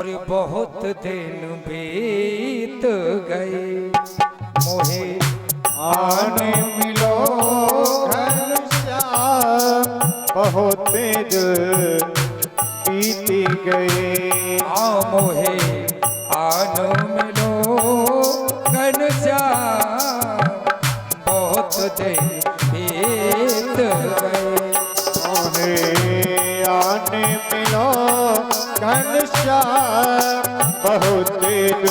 और बहुत दिन बीत गए मोहे आने मिलो घनश्याम, बहुत दिन बीत गए। मोहे आन मिलो घनश्याम, बहुत दिन बीत गए। मोहे आने मिलो घनश्याम, बहुत दिन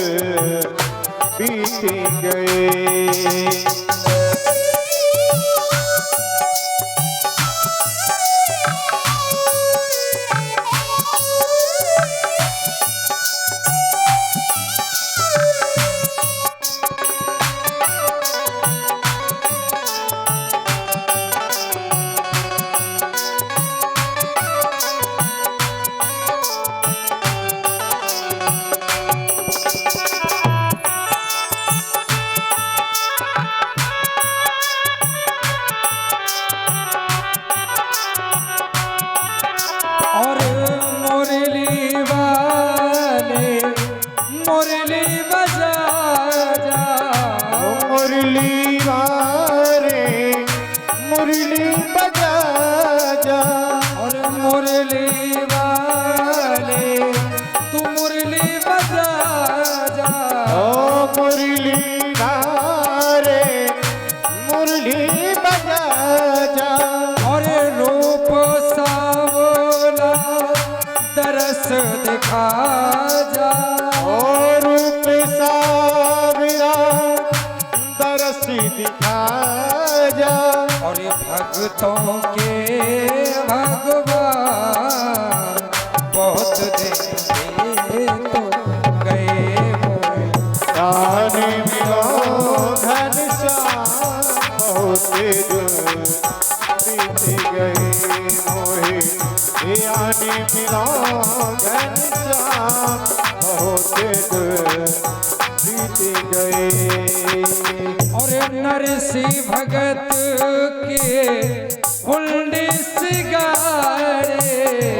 बीत गए। और मुरली वाले मुरली बजा जा, मुरली वारे मुरली बजा जा। और मुरली वाले तू मुरली बजा जा। ओ मुरली वारे मुरली बजा जा। और रूप सावला दरस दिखा जा। और रूप सावरा दरस दिखा जा। और भक्तों के भगवान बहुत दिन तो गए मोहे। आने मिलो घनश्याम, बहुत दिन बीत गए मोहे। आने मिलो घनश्याम, बहुत दिन बीत गए। और नरसिंह भगत के हुंडी सिगारे।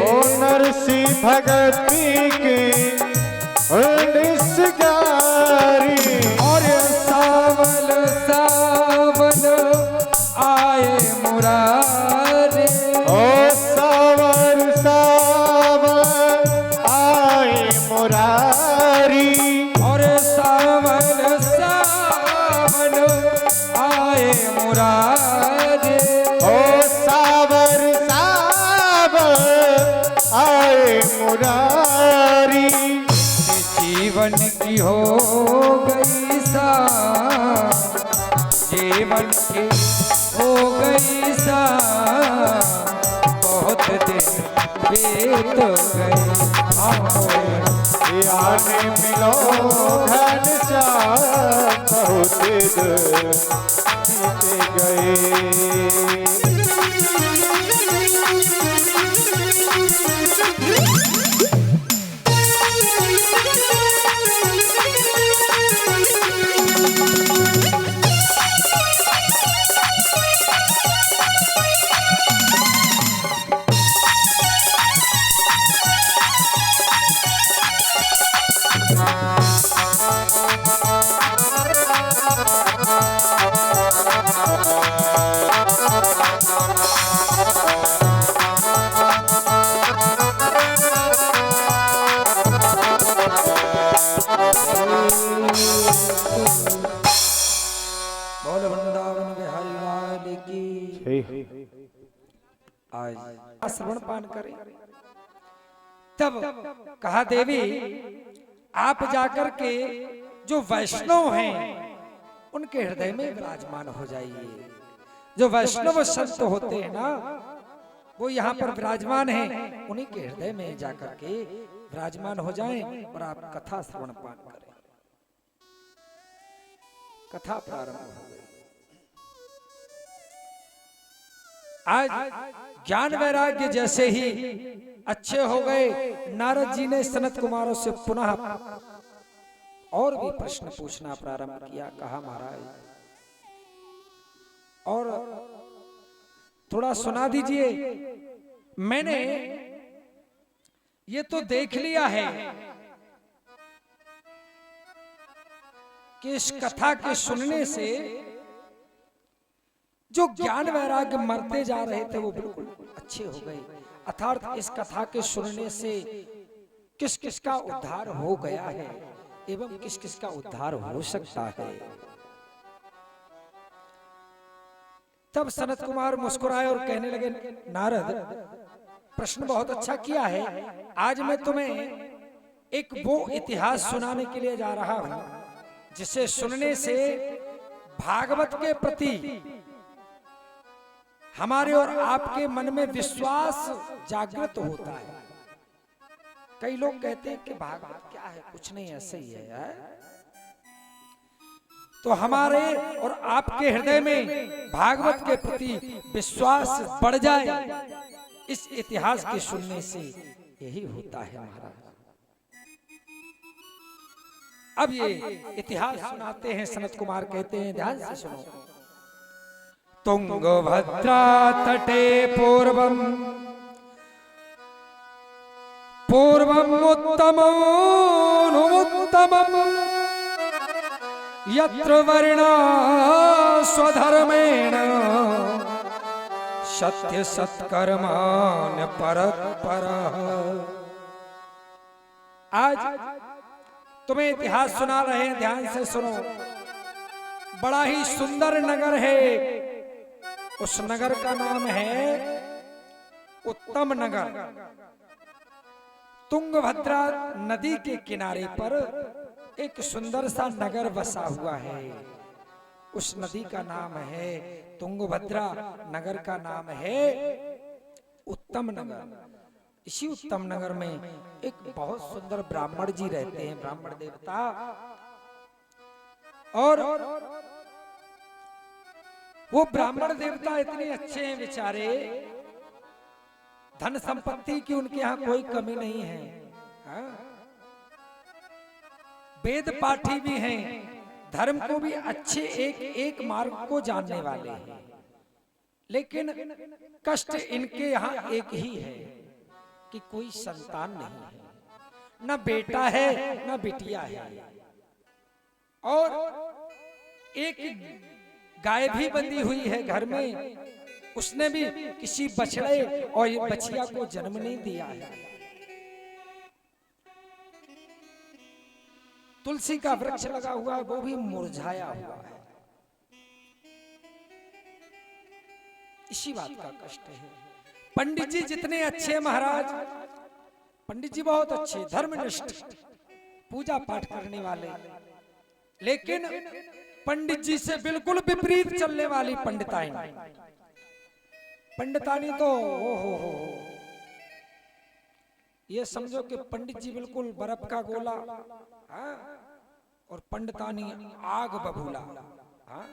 ओ नरसिंह भगती के निस्गारी। और सावन सावन आए मुरारे। ओ सावर सावर आए मुरारी। और सावन सावन आए मुरारे। ओ सावर सावर आए मुरारी। जीवन की हो गई सा, जीवन की हो गई सा, बहुत दिन बीत गए। आने मिलो घनश्याम, बहुत दिन बीत गए। बोल वृंदावन बिहारी लाल की। आज श्रवण पान करें। तब कहा देवी आप जाकर के जो वैष्णव हैं उनके हृदय में विराजमान हो जाइए। जो वैष्णव संत होते हैं ना वो यहाँ पर विराजमान हैं, उन्हीं के हृदय में जाकर के विराजमान हो जाएं और आप कथा श्रवण पान करें। कथा प्रारंभ हो गई। आज ज्ञान वैराग्य जैसे ही अच्छे हो गए, नारद जी ने सनत कुमारों से पुनः और भी प्रश्न पूछना प्रारंभ किया। कहा महाराज और थोड़ा सुना दीजिए। मैंने ये तो देख लिया है कि इस कथा के सुनने से जो ज्ञान वैराग्य मरते जा रहे थे वो बिल्कुल अच्छे हो गए। अर्थात इस कथा के सुनने से किस किस का उद्धार हो गया है एवं किस किस का उद्धार हो सकता है। तब सनत कुमार मुस्कुराए और कहने लगे, नारद प्रश्न बहुत अच्छा किया है। आज मैं तुम्हें एक वो इतिहास सुनाने के लिए जा रहा हूं जिसे सुनने से भागवत के प्रति हमारे और आपके मन में विश्वास जागृत होता है। कई लोग कहते हैं कि भागवत क्या है, कुछ नहीं, ऐसे ही है। तो हमारे और आपके हृदय में भागवत के प्रति विश्वास बढ़ जाए, इस इतिहास के सुनने से यही होता है महाराज। अब ये इतिहास सुनाते हैं सनत कुमार, कहते हैं ध्यान से सुनो। तुंगभद्रा तटे पूर्वम उत्तमम् यत्र वर्णा स्वधर्मेण सत्य सत्कर्माण्य परः। आज तुम्हें इतिहास सुना रहे हैं, ध्यान से सुनो। बड़ा ही सुंदर नगर है, उस नगर का नाम है उत्तम नगर। तुंगभद्रा नदी के किनारे पर एक सुंदर सा नगर बसा हुआ है। उस नदी का नाम है तुंगभद्रा, नगर का नाम है उत्तम नगर। इसी उत्तम नगर में एक बहुत सुंदर ब्राह्मण जी रहते हैं, ब्राह्मण देवता। और वो ब्राह्मण देवता इतने अच्छे हैं बेचारे, धन संपत्ति की उनके यहाँ कोई कमी नहीं है। हाँ? वेद पाठी भी हैं, धर्म को भी अच्छे एक एक मार्ग को जानने वाले हैं। लेकिन कष्ट इनके यहाँ एक ही है कि कोई संतान नहीं है, न बेटा है न बिटिया है। और एक गाय भी बंधी हुई है घर में, उसने भी किसी बछड़े और बछिया को जन्म नहीं दिया है। तुलसी का वृक्ष लगा हुआ है, वो भी मुरझाया हुआ है। इसी बात का कष्ट है। पंडित जी जितने अच्छे महाराज, पंडित जी बहुत अच्छे, धर्मनिष्ठ, पूजा पाठ करने वाले, लेकिन पंडित जी से बिल्कुल विपरीत चलने वाली पंडितानी। पंडितानी तो हो, ये समझो कि पंडित जी बिल्कुल बर्फ का गोला, हाँ? और पंडितानी आग बबूला। हाँ?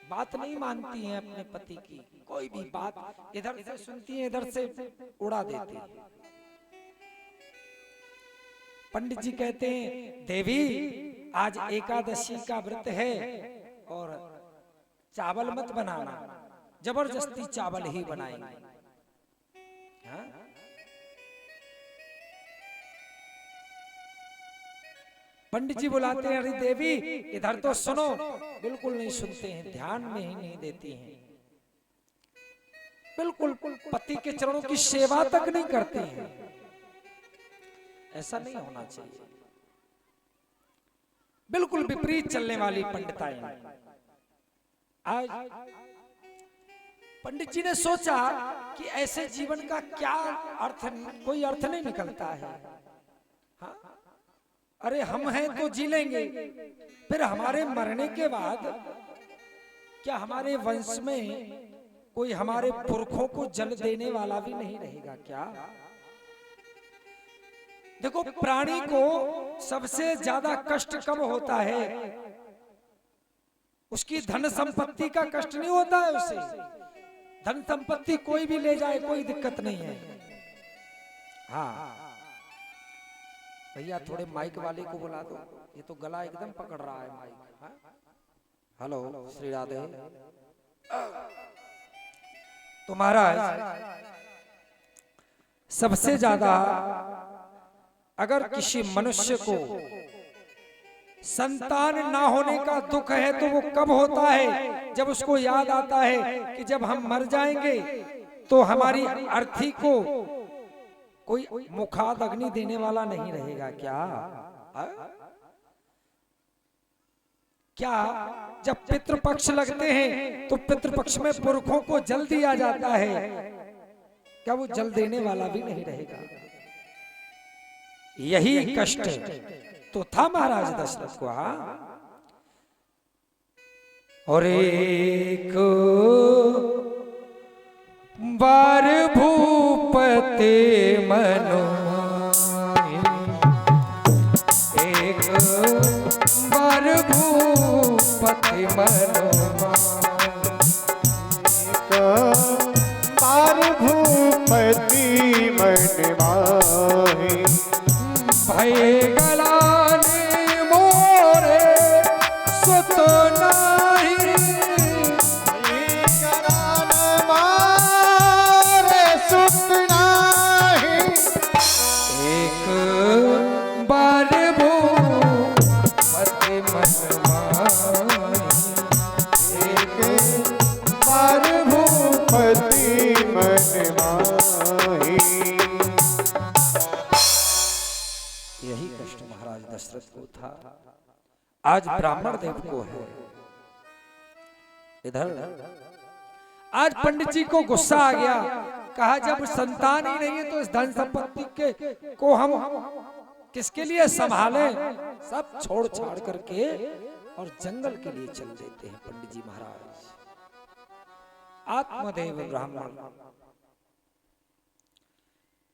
बात नहीं मानती हैं अपने पति की, कोई भी बात इधर से सुनती है, इधर से उड़ा देती है। पंडित जी कहते हैं, देवी आज एकादशी का व्रत है और चावल मत बनाना, जबरदस्ती चावल ही बनाएंगे। हाँ? पंडित जी बुलाते हैं, अरे देवी इधर तो सुनो, बिल्कुल नहीं सुनते हैं, ध्यान में ही नहीं देती हैं, बिल्कुल पति के चरणों की सेवा तक नहीं करती हैं। ऐसा नहीं होना चाहिए। बिल्कुल विपरीत चलने वाली पंडिताई। आज पंडित जी ने सोचा कि ऐसे जीवन का क्या अर्थ, कोई अर्थ नहीं निकलता है। हाँ? अरे हम हैं तो जी लेंगे, फिर हमारे मरने के बाद क्या हमारे वंश में कोई हमारे पुरखों को जल देने वाला भी नहीं रहेगा क्या? देखो, प्राणी को सबसे ज्यादा कष्ट कब होता है? उसकी धन संपत्ति का कष्ट नहीं होता है उसे। धन संपत्ति कोई भी ले जाए, कोई दिक्कत नहीं है। हाँ भैया, थोड़े माइक वाले को बुला दो, ये तो गला एकदम पकड़ रहा है माइक। हाँ? हेलो, श्री राधे। तो महाराज, सबसे ज्यादा अगर किसी मनुष्य को संतान ना होने का दुख है तो वो कब होता है? जब उसको याद आता है कि जब हम मर जाएंगे तो हमारी अर्थी को कोई मुखाद अग्नि देने वाला नहीं रहेगा। क्या जब पितृपक्ष लगते हैं तो पितृपक्ष में पुरखों को जल दिया जाता है, क्या वो जल देने वाला भी नहीं रहेगा? यही कष्ट तो था महाराज दशरथ को। और एक बार भूपते मनो, एक बार भूपति मनो, बार भूपति मन माहि, भय गलाने मोरे सुत नाही, गलान मारे सुत नाही, एक बार भूपति मन माहि, एक बार भूपति मन माहि। यही कष्ट महाराज दशरथ को था, आज ब्राह्मण देव को है। इधर आज पंडित जी को गुस्सा आ गया, कहा जब संतान ही नहीं है तो इस धन संपत्ति के को हम किसके लिए संभालें? सब छोड़ छाड़ करके और जंगल के लिए चल देते हैं पंडित जी महाराज। आत्मदेव ब्राह्मण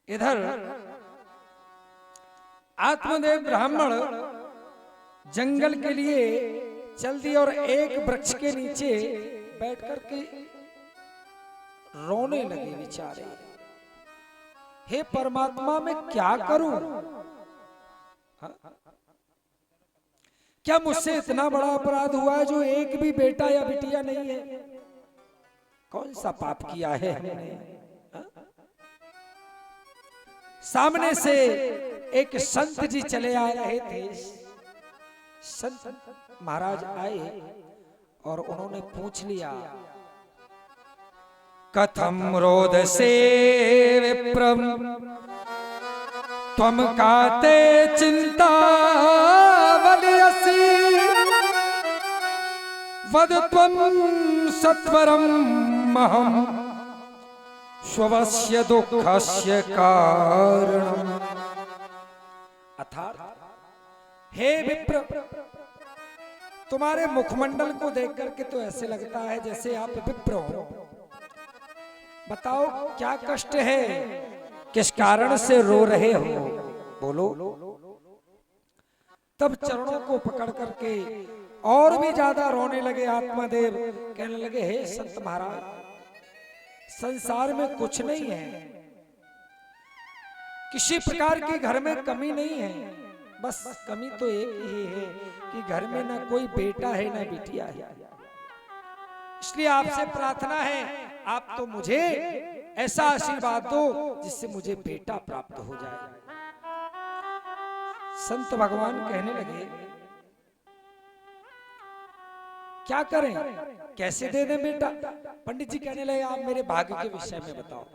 इधर आत्मदेव ब्राह्मण जंगल के लिए चल दिए और एक वृक्ष के नीचे बैठ करके रोने लगे बेचारे। हे परमात्मा मैं क्या करूं? क्या मुझसे इतना बड़ा अपराध हुआ है जो एक भी बेटा या बिटिया नहीं है? कौन सा पाप किया है हमने? सामने से एक संत जी चले आ रहे थे। संत महाराज आए और उन्होंने पूछ लिया, कथम रोद से विप्रम त्वम काते चिंता वलयसी, वद त्वम सत्वरम महम स्वस्य दुःखस्य कारणम। अर्थात हे विप्र, तुम्हारे मुखमंडल को देख करके तो ऐसे लगता है जैसे आप विप्र हो। बताओ क्या कष्ट है, किस कारण से रो रहे हो, बोलो। तब चरणों को पकड़ करके और भी ज्यादा रोने लगे आत्मादेव। कहने लगे, हे संत महाराज, संसार में कुछ नहीं है, किसी प्रकार की घर में कमी नहीं है, बस कमी तो एक ही है कि घर में ना कोई बेटा है ना बिटिया है। इसलिए आपसे प्रार्थना है, आप तो मुझे ऐसा आशीर्वाद दो जिससे मुझे बेटा प्राप्त हो जाए। संत भगवान कहने लगे, क्या करें, कैसे दे दें बेटा? पंडित जी कहने लगे, आप मेरे भाग्य के विषय में बताओ,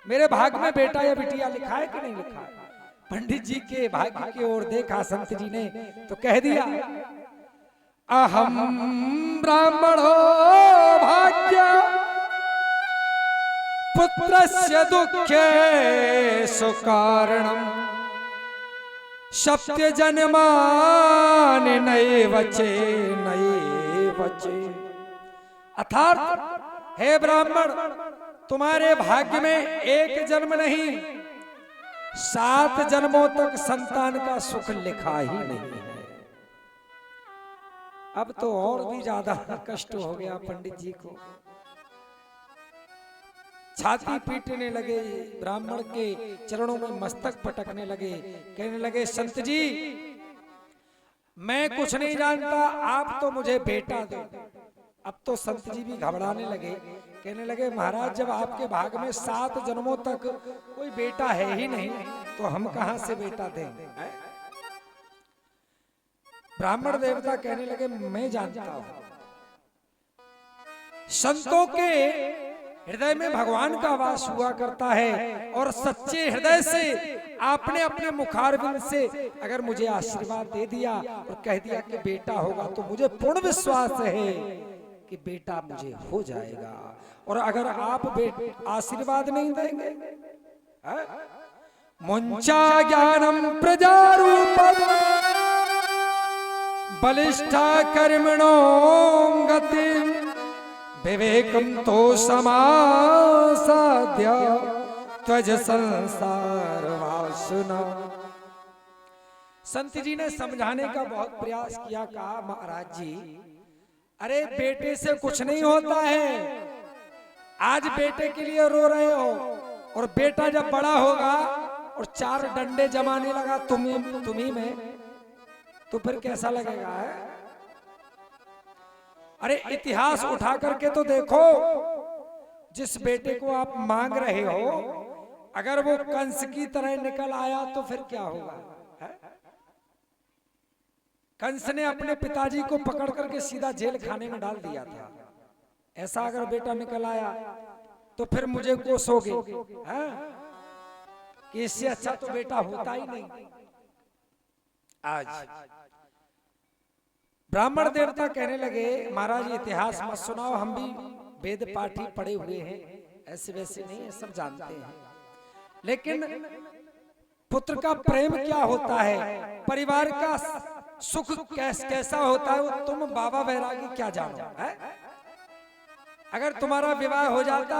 मेरे भाग्य में बेटा या बिटिया लिखा है कि नहीं लिखा है? पंडित जी के भाग्य की ओर देखा संत जी ने तो कह दिया, अहम ब्राह्मणो भाग्य पुत्रस्य दुःखे सुकारणम, सत्य जन्मान नए बचे नए बचे। अर्थात हे ब्राह्मण, तुम्हारे भाग्य में एक जन्म नहीं, 7 जन्मों तक संतान का सुख लिखा ही नहीं है। अब तो और भी ज्यादा कष्ट हो गया पंडित जी को। छाती पीटने लगे, ब्राह्मण के चरणों में मस्तक पटकने लगे, कहने लगे, संत जी मैं कुछ नहीं जानता, आप तो मुझे बेटा दो। अब तो संत जी भी घबराने लगे, कहने लगे, महाराज जब आपके भाग में 7 जन्मों तक कोई बेटा है ही नहीं तो हम कहां से बेटा दें? ब्राह्मण देवता कहने लगे मैं जानता हूं, संतों के हृदय में भगवान का वास हुआ करता है, और सच्चे हृदय से आपने अपने मुखारबिंद से अगर मुझे आशीर्वाद दे दिया और कह दिया कि बेटा होगा, तो मुझे पूर्ण विश्वास है कि बेटा मुझे हो जाएगा। और अगर आप आशीर्वाद नहीं देंगे, मुंचा ज्ञानम प्रजारूपम बलिष्ठा कर्मणो गति विवेकम तो समासाध्य त्वज संसार वासना। संत जी ने समझाने का बहुत प्रयास किया, कहा महाराज जी अरे बेटे से कुछ नहीं होता है, आज बेटे के लिए रो रहे हो, और बेटा जब बड़ा होगा और 4 डंडे जमाने लगा तुम्ही में, तो फिर कैसा लगेगा है? अरे इतिहास उठा करके तो देखो, जिस बेटे को आप मांग रहे हो अगर वो कंस की तरह निकल आया तो फिर क्या होगा है? कंस ने अपने पिताजी को पकड़ करके सीधा जेल खाने में डाल दिया था। ऐसा अगर बेटा निकल आया तो फिर मुझे कोसोगे है? कि इससे अच्छा तो बेटा होता ही नहीं। आज ब्राह्मण देवता कहने लगे महाराज इतिहास मत सुनाओ, हम भी वेद पाठी पढ़े हुए हैं, ऐसे वैसे नहीं है, सब जानते हैं, लेकिन पुत्र का प्रेम क्या होता है, परिवार का सुख कैसा होता है, वो तुम बाबा वैरागी क्या जानो है? अगर तुम्हारा विवाह हो जाता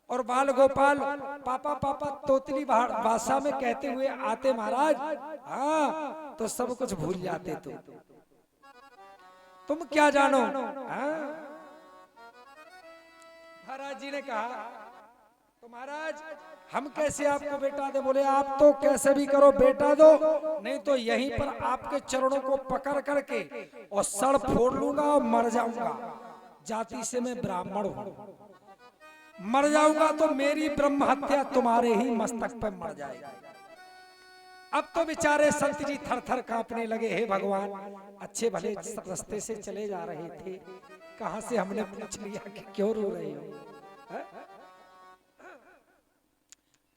और बाल गोपाल पापा पापा तोतली भाषा में कहते हुए आते महाराज, हाँ तो सब कुछ भूल जाते। तुम क्या जानो? महाराज जी ने कहा तो महाराज हम कैसे आपको बेटा दे? बोले आप तो कैसे भी करो बेटा दो, नहीं तो यहीं पर आपके चरणों को पकड़ करके और सड़ फोड़ लूंगा और मर जाऊंगा। जाति से मैं ब्राह्मण हूं, मर जाऊंगा तो मेरी ब्रह्म हत्या तुम्हारे ही मस्तक पर मर जाएगी। अब तो बेचारे संत जी थर थर कांपने लगे, हे भगवान अच्छे भले रास्ते से चले जा रहे थे, कहां से हमने पूछ लिया कि क्यों रो रहे हो?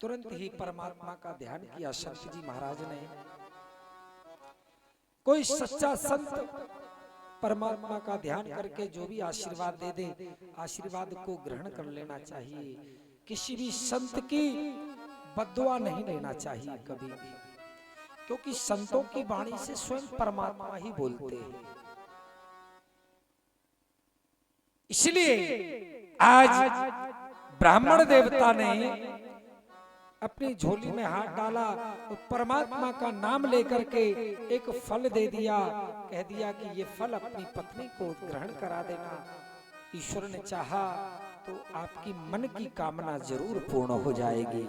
तुरंत ही परमात्मा का ध्यान किया संत जी महाराज ने। कोई सच्चा संत परमात्मा का ध्यान करके जो भी आशीर्वाद दे दे, आशीर्वाद को ग्रहण कर लेना चाहिए। किसी भी संत की बद्दुआ नहीं लेना चाहिए कभी भी, क्योंकि संतों की वाणी से स्वयं परमात्मा ही बोलते हैं। इसलिए आज ब्राह्मण देवता ने अपनी झोली में हाथ डाला और परमात्मा का नाम लेकर के एक फल दे दिया, कह दिया कि ये फल अपनी पत्नी को ग्रहण करा देना। ईश्वर ने चाहा तो आपकी मन की कामना जरूर पूर्ण हो जाएगी।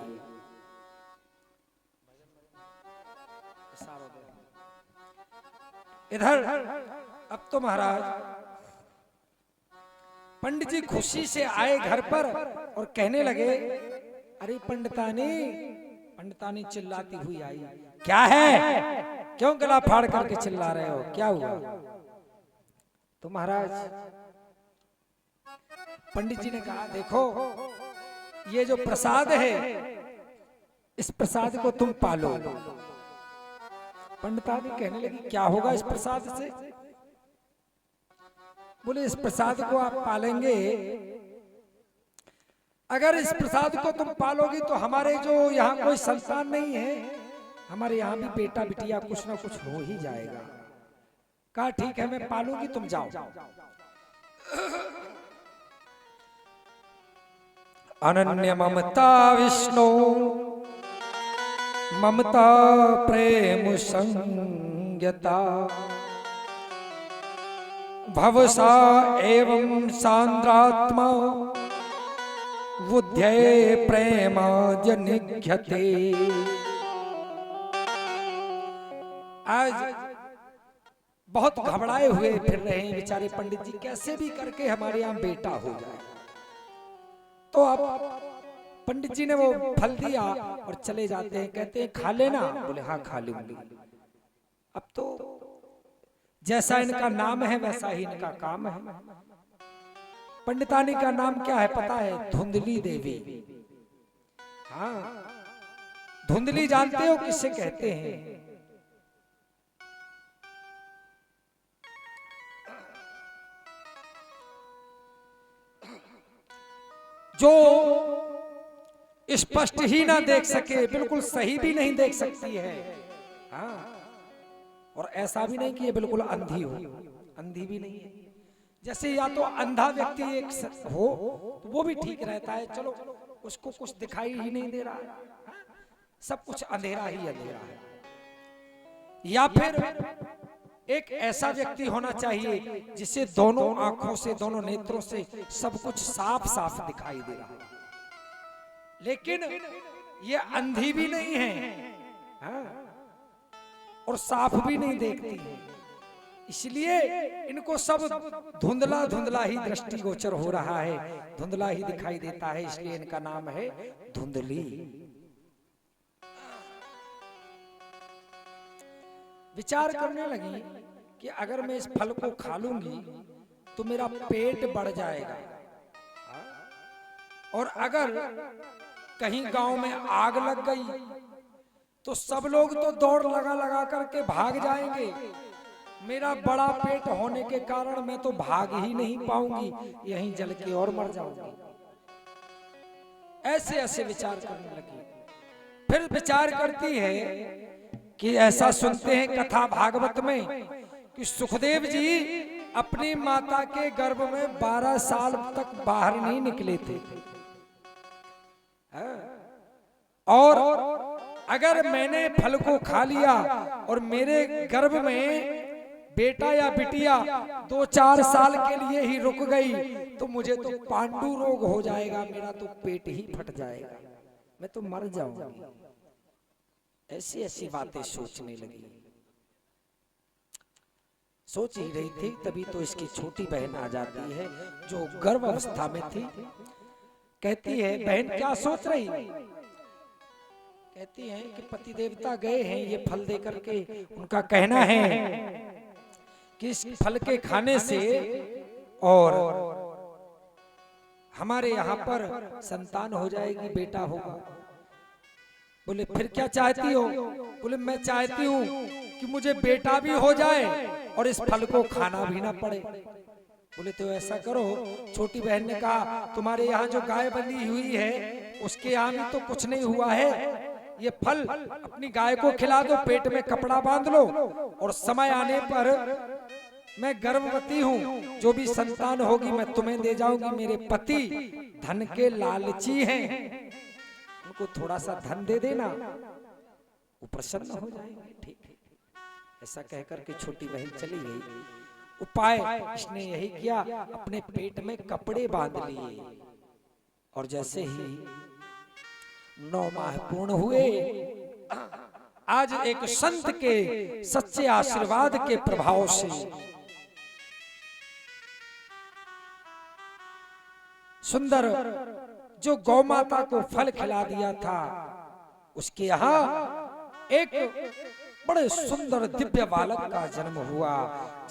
इधर अब तो महाराज पंडित जी खुशी से आए घर पर और कहने लगे, अरे पंडितानी चिल्लाती हुई आई, क्या है? क्यों गला फाड़ करके चिल्ला रहे हो? क्या हुआ? तो महाराज पंडित जी ने कहा, देखो ये जो प्रसाद है इस प्रसाद को तुम पालो। पंडितानी कहने लगी, क्या होगा इस प्रसाद से? बोले इस प्रसाद को आप पालेंगे, अगर इस प्रसाद को तुम पालोगी तो हमारे जो यहाँ कोई संतान नहीं है, हमारे यहाँ भी बेटा बिटिया कुछ ना कुछ हो ही जाएगा। कहा ठीक है मैं पालूंगी, तुम जाओ। अनन्य ममता विष्णु ममता प्रेम संयता भवसा एवं सांद्रात्मा बुद्धे प्रेमाद्य निघ्यते। आज बहुत घबराए हुए फिर रहे हैं बेचारे पंडित जी, कैसे भी करके हमारे यहाँ बेटा हो जाए। तो अब पंडित जी ने वो फल दिया और चले जाते हैं, कहते हैं खा लेना। बोले हाँ खा लूंगी। अब तो जैसा इनका नाम है वैसा ही इनका काम है। पंडितानी का नाम क्या है पता है? धुंधली देवी। हाँ, धुंधली जानते हो किससे कहते हैं? जो स्पष्ट ही ना देख सके, बिल्कुल सही भी नहीं देख सकती है। हाँ, और ऐसा भी नहीं कि ये बिल्कुल अंधी हो, अंधी भी नहीं है। जैसे या तो अंधा व्यक्ति एक हो तो वो भी ठीक रहता है, चलो उसको कुछ दिखाई ही नहीं दे रहा है, सब कुछ अंधेरा ही अंधेरा है। या फिर एक ऐसा व्यक्ति होना चाहिए जिसे दोनों आंखों से, दोनों नेत्रों से सब कुछ साफ साफ दिखाई दे रहा है, लेकिन ये अंधी भी नहीं है, हाँ, और साफ भी नहीं देखती है, इसलिए इनको सब धुंधला धुंधला ही दृष्टिगोचर हो रहा है, धुंधला ही दिखाई देता है, इसलिए इनका नाम है धुंधली। विचार करने लगी कि अगर मैं इस फल को खा लूंगी तो मेरा पेट बढ़ जाएगा, और अगर कहीं गांव में आग लग गई तो सब लोग तो दौड़ लगा लगा करके भाग जाएंगे, मेरा बड़ा पेट होने के कारण मैं तो भाग ही नहीं पाऊंगी, यहीं जल के और मर जाऊंगी। ऐसे ऐसे विचार करने लगी। फिर विचार करती है कि ऐसा सुनते हैं कथा भागवत में कि सुखदेव जी अपनी माता के गर्भ में 12 साल तक बाहर नहीं निकले थे, और अगर मैंने फल को खा लिया और मेरे गर्भ में बेटा या बिटिया 2-4 साल के लिए ही रुक गई तो मुझे तो पांडु रोग हो जाएगा, मेरा तो पेट ही फट जाएगा, मैं तो मर जाऊंगी। ऐसी ऐसी बातें सोचने लगी। सोच ही रही थी तभी तो इसकी छोटी बहन आ जाती है जो गर्भ अवस्था में थी। कहती है, बहन क्या सोच रही? कहती है कि पति देवता गए हैं ये फल दे करके, उनका कहना है कि इस फल के खाने से और हमारे यहाँ पर संतान हो जाएगी, बेटा होगा। बोले फिर क्या चाहती हो? बोले मैं चाहती हूँ कि मुझे बेटा भी हो जाए और इस फल को खाना भी ना पड़े। बोले तो ऐसा करो, छोटी बहन ने कहा तुम्हारे यहाँ जो गाय बंधी हुई है उसके यहाँ भी तो कुछ नहीं हुआ है, ये फल अपनी गाय को खिला दो, पेट में कपड़ा बांध लो, और समय आने पर मैं गर्भवती हूँ, जो भी संतान होगी मैं तुम्हें दे जाऊंगी। मेरे पति धन के लालची हैं, उनको थोड़ा सा धन दे देना, वो प्रसन्न हो जाएंगे। ठीक है, ऐसा कहकर के छोटी बहन चली गई। उपाय इसने यही किया, अपने पेट में कपड़े बांध लिए, और जैसे ही 9 माह पूर्ण हुए, आज एक संत के सच्चे आशीर्वाद के प्रभाव से सुंदर जो गौ माता को फल खिला दिया था, उसके यहाँ एक बड़े सुंदर दिव्य बालक का जन्म हुआ,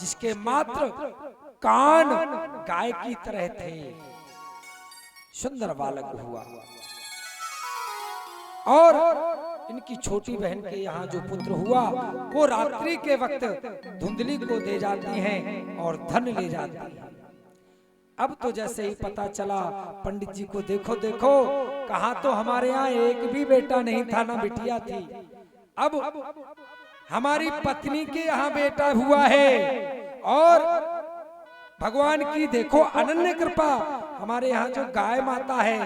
जिसके मात्र कान गाय की तरह थे। सुंदर बालक हुआ, और इनकी छोटी बहन के यहाँ जो पुत्र हुआ वो रात्रि के वक्त धुंधली को दे जाती हैं और धन ले जाती हैं। अब तो जैसे ही पता चला पंडित जी को, देखो देखो कहा तो हमारे यहाँ एक भी बेटा नहीं था, ना बिटिया थी, अब हमारी पत्नी के यहाँ बेटा हुआ है, और भगवान की देखो अनन्य कृपा, हमारे यहाँ जो गाय माता है,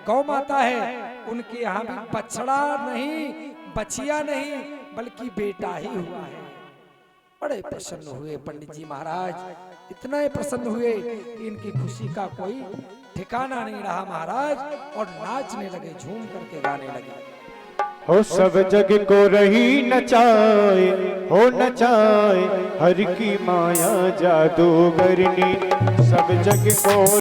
गौ माता है, उनके यहाँ भी बछड़ा नहीं, बछिया नहीं, बल्कि बेटा ही हुआ है। बड़े प्रसन्न हुए पंडित जी महाराज, इतना ही प्रसन्न हुए कि इनकी खुशी का कोई ठिकाना नहीं रहा महाराज, और नाचने लगे, झूम करके गाने लगे। हो सब जग को रही नचाए, हो नचाए हर की माया जादूगरनी, सब जग को